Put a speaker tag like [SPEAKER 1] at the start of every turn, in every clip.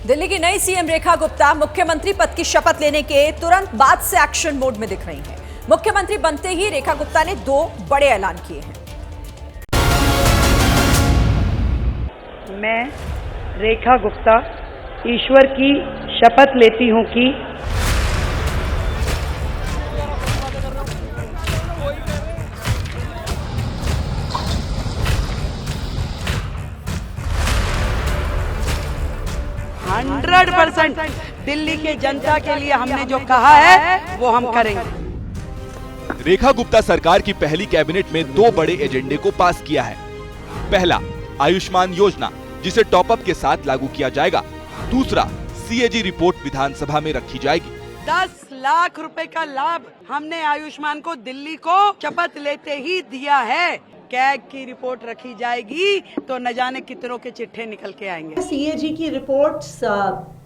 [SPEAKER 1] दिल्ली की नई सीएम रेखा गुप्ता मुख्यमंत्री पद की शपथ लेने के तुरंत बाद से एक्शन मोड में दिख रही हैं। मुख्यमंत्री बनते ही रेखा गुप्ता ने 2 बड़े ऐलान किए हैं।
[SPEAKER 2] मैं रेखा गुप्ता ईश्वर की शपथ लेती हूं कि %100% दिल्ली के जनता के लिए हमने जो कहा है वो हम करेंगे।
[SPEAKER 3] रेखा गुप्ता सरकार की पहली कैबिनेट में 2 बड़े एजेंडे को पास किया है। पहला, आयुष्मान योजना, जिसे टॉपअप के साथ लागू किया जाएगा। दूसरा, सीएजी रिपोर्ट विधानसभा में रखी जाएगी।
[SPEAKER 2] 10 लाख रुपए का लाभ हमने आयुष्मान को दिल्ली को शपथ लेते ही दिया है। कैग की रिपोर्ट रखी जाएगी तो न जाने कितनों के चिट्ठे निकल के आएंगे।
[SPEAKER 4] सीएजी की रिपोर्ट्स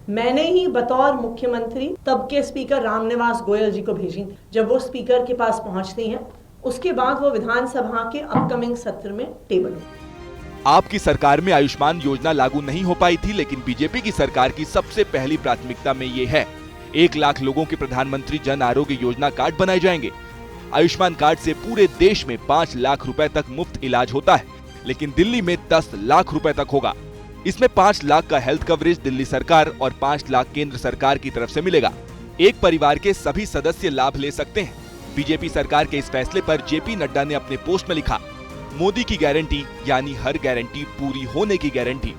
[SPEAKER 4] मैंने ही बतौर मुख्यमंत्री तब के स्पीकर रामनिवास गोयल जी को भेजी। जब वो स्पीकर के पास पहुंचती हैं, उसके बाद वो विधानसभा के अपकमिंग सत्र में टेबल हुई।
[SPEAKER 3] आपकी सरकार में आयुष्मान योजना लागू नहीं हो पाई थी, लेकिन बीजेपी की सरकार की सबसे पहली प्राथमिकता में ये है। 1 लाख लोगों के प्रधानमंत्री जन आरोग्य योजना कार्ड बनाए जाएंगे। आयुष्मान कार्ड से पूरे देश में 5 लाख रुपए तक मुफ्त इलाज होता है, लेकिन दिल्ली में 10 लाख रुपए तक होगा। इसमें 5 लाख का हेल्थ कवरेज दिल्ली सरकार और 5 लाख केंद्र सरकार की तरफ से मिलेगा। एक परिवार के सभी सदस्य लाभ ले सकते हैं। बीजेपी सरकार के इस फैसले पर जेपी नड्डा ने अपने पोस्ट में लिखा, मोदी की गारंटी यानी हर गारंटी पूरी होने की गारंटी।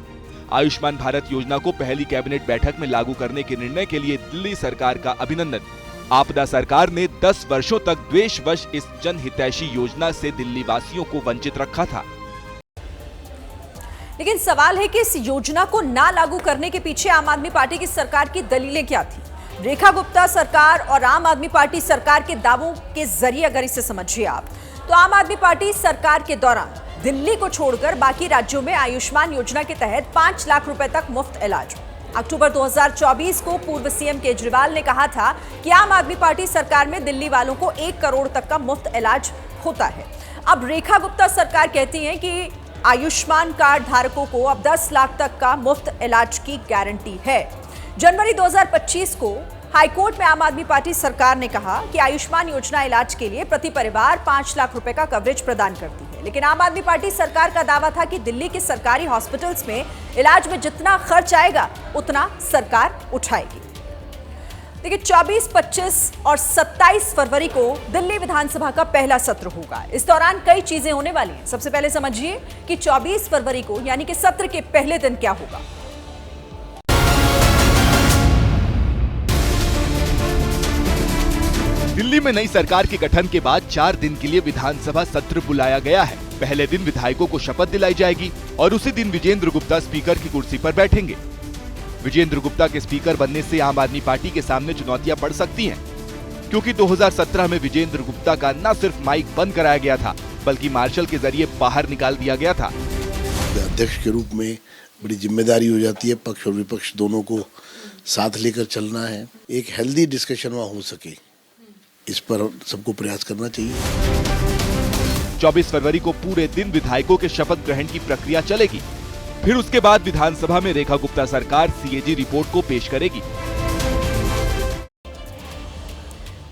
[SPEAKER 3] आयुष्मान भारत योजना को पहली कैबिनेट बैठक में लागू करने के निर्णय के लिए दिल्ली सरकार का अभिनंदन। आपदा सरकार ने 10 वर्षों तक द्वेषवश इस जनहितैषी योजना से दिल्ली वासियों को वंचित रखा था।
[SPEAKER 1] लेकिन सवाल है कि इस योजना को ना लागू करने के पीछे आम आदमी पार्टी की सरकार की दलीलें क्या थी। रेखा गुप्ता सरकार और आम आदमी पार्टी सरकार के दावों के जरिए अगर इसे समझिए आप, तो आम आदमी पार्टी सरकार के दौरान दिल्ली को छोड़कर बाकी राज्यों में आयुष्मान योजना के तहत 5 लाख रुपए तक मुफ्त इलाज। अक्टूबर 2024 को पूर्व सीएम केजरीवाल ने कहा था कि आम आदमी पार्टी सरकार में दिल्ली वालों को 1 करोड़ तक का मुफ्त इलाज होता है। अब रेखा गुप्ता सरकार कहती है कि आयुष्मान कार्ड धारकों को अब 10 लाख तक का मुफ्त इलाज की गारंटी है। जनवरी 2025 को हाईकोर्ट में आम आदमी पार्टी सरकार ने कहा कि आयुष्मान योजना इलाज के लिए प्रति परिवार 5 लाख रुपए का कवरेज प्रदान करती है, लेकिन आम आदमी पार्टी सरकार का दावा था कि दिल्ली के सरकारी हॉस्पिटल्स में इलाज में जितना खर्च आएगा उतना सरकार उठाएगी। देखिए, 24, 25 और 27 फरवरी को दिल्ली विधानसभा का पहला सत्र होगा। इस दौरान कई चीजें होने वाली हैं। सबसे पहले समझिए कि 24 फरवरी को यानी कि सत्र के पहले दिन क्या होगा।
[SPEAKER 3] दिल्ली में नई सरकार के गठन के बाद 4 दिन के लिए विधानसभा सत्र बुलाया गया है। पहले दिन विधायकों को शपथ दिलाई जाएगी और उसी दिन विजेंद्र गुप्ता स्पीकर की कुर्सी पर बैठेंगे। विजेंद्र गुप्ता के स्पीकर बनने से आम आदमी पार्टी के सामने चुनौतियां बढ़ सकती हैं, क्योंकि 2017 में विजेंद्र गुप्ता का न सिर्फ माइक बंद कराया गया था, बल्कि मार्शल के जरिए बाहर निकाल दिया गया था।
[SPEAKER 5] अध्यक्ष के रूप में बड़ी जिम्मेदारी हो जाती है, पक्ष और विपक्ष दोनों को साथ लेकर चलना है। एक हेल्दी डिस्कशन वहाँ हो सके, इस पर सबको प्रयास करना चाहिए।
[SPEAKER 3] 24 फरवरी को पूरे दिन विधायकों के शपथ ग्रहण की प्रक्रिया चलेगी। फिर उसके बाद विधानसभा में रेखा गुप्ता सरकार सीएजी रिपोर्ट को पेश करेगी।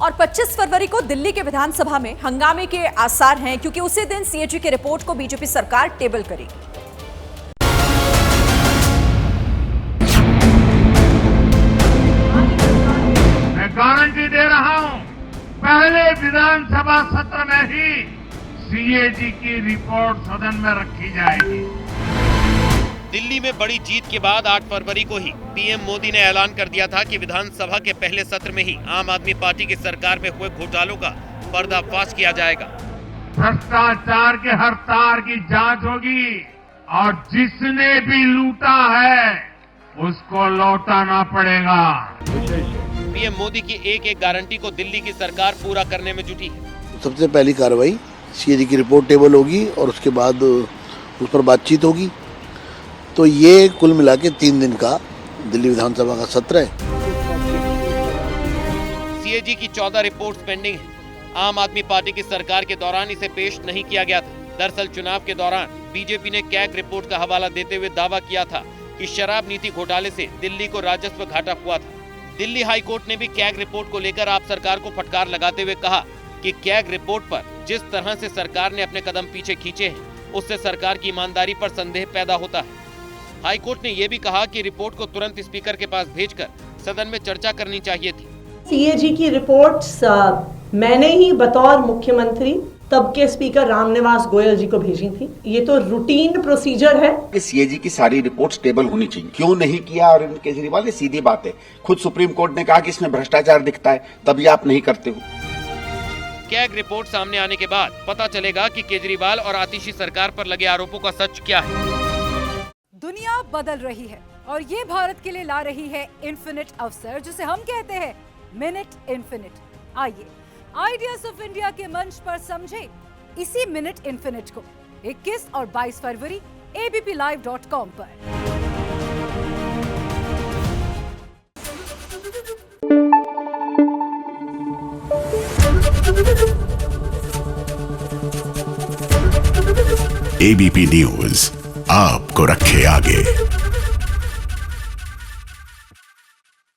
[SPEAKER 1] और 25 फरवरी को दिल्ली के विधानसभा में हंगामे के आसार हैं, क्योंकि उसी दिन सीएजी की रिपोर्ट को बीजेपी सरकार टेबल करेगी।
[SPEAKER 6] मैं गारंटी दे रहा हूं, पहले विधानसभा सत्र में ही सीएजी की रिपोर्ट सदन में रखी जाएगी।
[SPEAKER 7] दिल्ली में बड़ी जीत के बाद 8 फरवरी को ही पीएम मोदी ने ऐलान कर दिया था कि विधानसभा के पहले सत्र में ही आम आदमी पार्टी की सरकार में हुए घोटालों का पर्दाफाश किया जाएगा।
[SPEAKER 6] भ्रष्टाचार के हर तार की जांच होगी और जिसने भी लूटा है उसको लौटाना पड़ेगा।
[SPEAKER 7] पीएम मोदी की एक गारंटी को दिल्ली की सरकार पूरा करने में जुटी है।
[SPEAKER 5] सबसे पहली कार्रवाई सीएजी की रिपोर्ट टेबल होगी और उसके बाद उस पर बातचीत होगी। तो ये कुल मिला के 3 दिन का दिल्ली विधानसभा का सत्र है।
[SPEAKER 7] सीएजी की 14 रिपोर्ट्स पेंडिंग है। आम आदमी पार्टी की सरकार के दौरान इसे पेश नहीं किया गया था। दरअसल चुनाव के दौरान बीजेपी ने कैग रिपोर्ट का हवाला देते हुए दावा किया था कि शराब नीति घोटाले से दिल्ली को राजस्व घाटा हुआ था। दिल्ली हाई कोर्ट ने भी कैग रिपोर्ट को लेकर आप सरकार को फटकार लगाते हुए कहा कि कैग रिपोर्ट पर जिस तरह से सरकार ने अपने कदम पीछे खींचे हैं, उससे सरकार की ईमानदारी पर संदेह पैदा होता है। हाई कोर्ट ने यह भी कहा कि रिपोर्ट को तुरंत स्पीकर के पास भेजकर सदन में चर्चा करनी चाहिए थी।
[SPEAKER 4] सीएजी की रिपोर्ट्स मैंने ही बतौर मुख्यमंत्री तब के स्पीकर रामनिवास गोयल जी को भेजी थी। ये तो रूटीन प्रोसीजर है
[SPEAKER 8] कि सीएजी की सारी रिपोर्ट्स टेबल होनी चाहिए। क्यों नहीं किया अरविंद केजरीवाल ने, सीधी बात है। खुद सुप्रीम कोर्ट ने कहा कि इसमें भ्रष्टाचार दिखता है, तभी आप नहीं करते हो।
[SPEAKER 7] कैग रिपोर्ट सामने आने के बाद पता चलेगा कि केजरीवाल और आतिशी सरकार पर लगे आरोपों का सच क्या है।
[SPEAKER 9] दुनिया बदल रही है और ये भारत के लिए ला रही है इन्फिनिट अवसर, जिसे हम कहते हैं मिनट इन्फिनिट। आइए आइडियाज ऑफ इंडिया के मंच पर समझे इसी मिनट इन्फिनिट को 21 और 22 फरवरी abplive.com पर।
[SPEAKER 10] एबीपी न्यूज आपको रखे आगे।